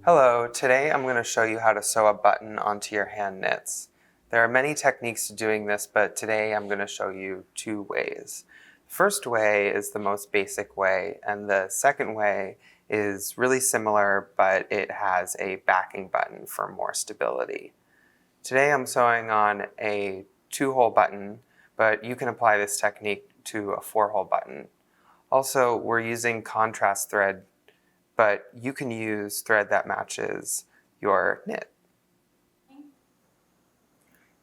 Hello, today I'm going to show you how to sew a button onto your hand knits. There are many techniques to doing this, but today I'm going to show you two ways. The first way is the most basic way, and the second way is really similar, but it has a backing button for more stability. Today I'm sewing on a 2-hole button, but you can apply this technique to a 4-hole button. Also, we're using contrast thread, but you can use thread that matches your knit.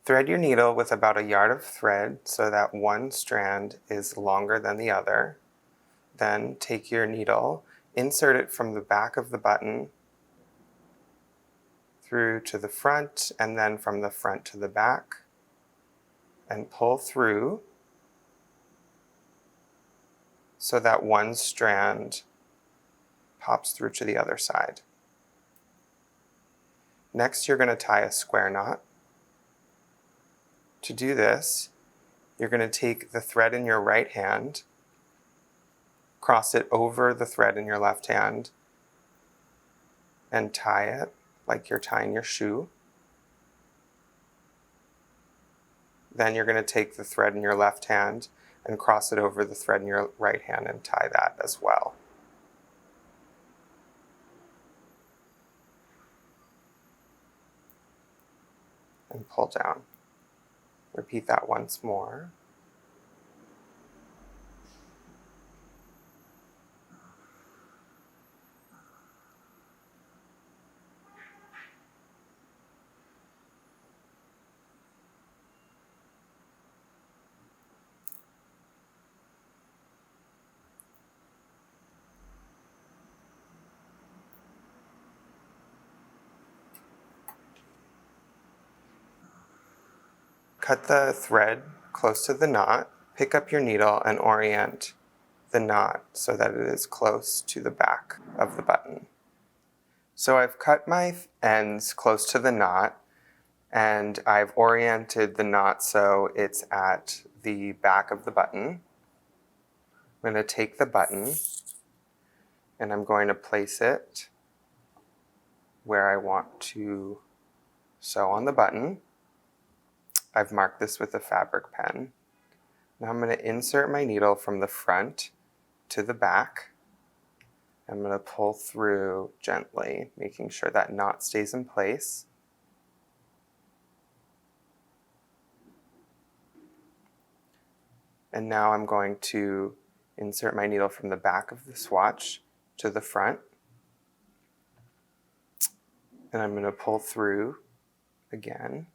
Thread your needle with about a yard of thread so that one strand is longer than the other. Then take your needle, insert it from the back of the button through to the front, and then from the front to the back, and pull through so that one strand pops through to the other side. Next, you're going to tie a square knot. To do this, you're going to take the thread in your right hand, cross it over the thread in your left hand, and tie it like you're tying your shoe. Then you're going to take the thread in your left hand and cross it over the thread in your right hand and tie that as well. And pull down. Repeat that once more. Cut the thread close to the knot, pick up your needle and orient the knot so that it is close to the back of the button. So I've cut my ends close to the knot and I've oriented the knot so it's at the back of the button. I'm going to take the button and I'm going to place it where I want to sew on the button. I've marked this with a fabric pen. Now I'm going to insert my needle from the front to the back. I'm going to pull through gently, making sure that knot stays in place. And now I'm going to insert my needle from the back of the swatch to the front. And I'm going to pull through again.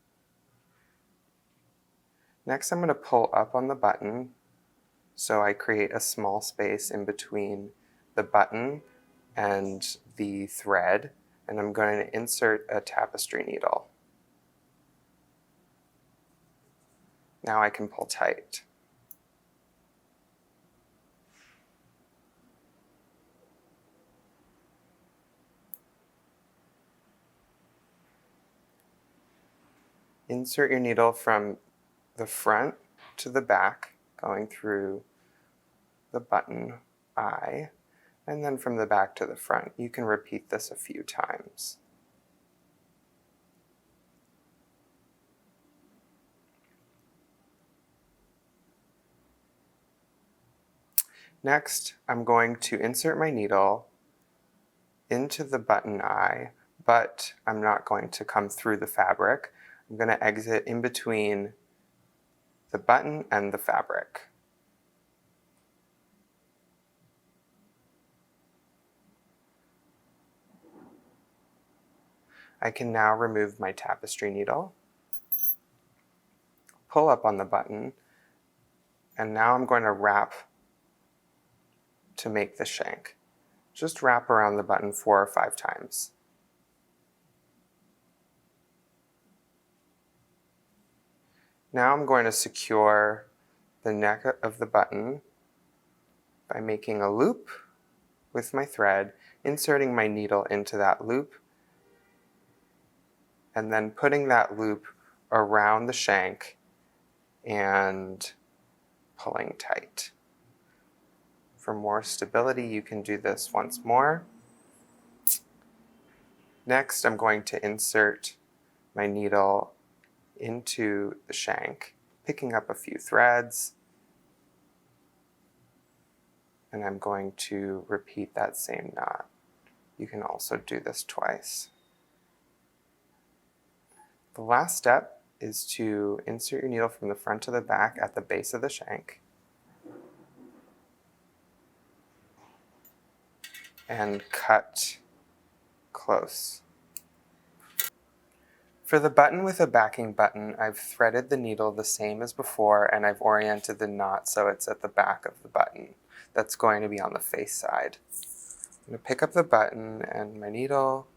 Next, I'm going to pull up on the button so I create a small space in between the button and the thread, and I'm going to insert a tapestry needle. Now I can pull tight. Insert your needle from the front to the back, going through the button eye, and then from the back to the front. You can repeat this a few times. Next, I'm going to insert my needle into the button eye, but I'm not going to come through the fabric. I'm going to exit in between the button and the fabric. I can now remove my tapestry needle, pull up on the button, and now I'm going to wrap to make the shank. Just wrap around the button 4 or 5 times. Now I'm going to secure the neck of the button by making a loop with my thread, inserting my needle into that loop, and then putting that loop around the shank and pulling tight. For more stability, you can do this once more. Next, I'm going to insert my needle into the shank, picking up a few threads, and I'm going to repeat that same knot. You can also do this twice. The last step is to insert your needle from the front to the back at the base of the shank and cut close. For the button with a backing button, I've threaded the needle the same as before, and I've oriented the knot so it's at the back of the button. That's going to be on the face side. I'm going to pick up the button and my needle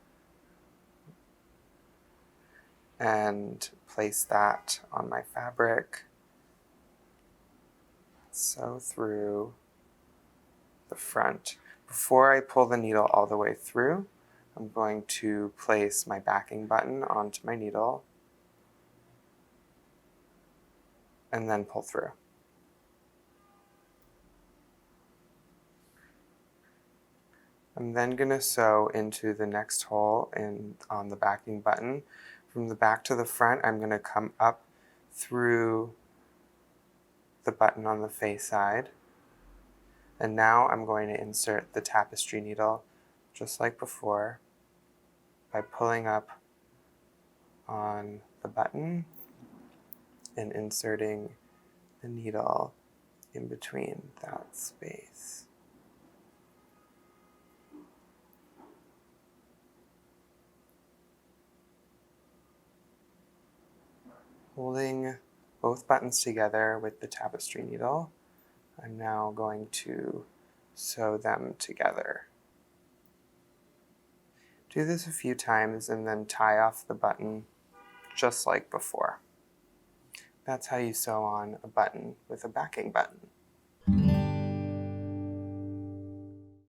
and place that on my fabric. Sew through the front. Before I pull the needle all the way through, I'm going to place my backing button onto my needle and then pull through. I'm then going to sew into the next hole on the backing button. From the back to the front, I'm going to come up through the button on the face side. And now I'm going to insert the tapestry needle, just like before, by pulling up on the button and inserting the needle in between that space. Holding both buttons together with the tapestry needle, I'm now going to sew them together. Do this a few times and then tie off the button just like before. That's how you sew on a button with a backing button.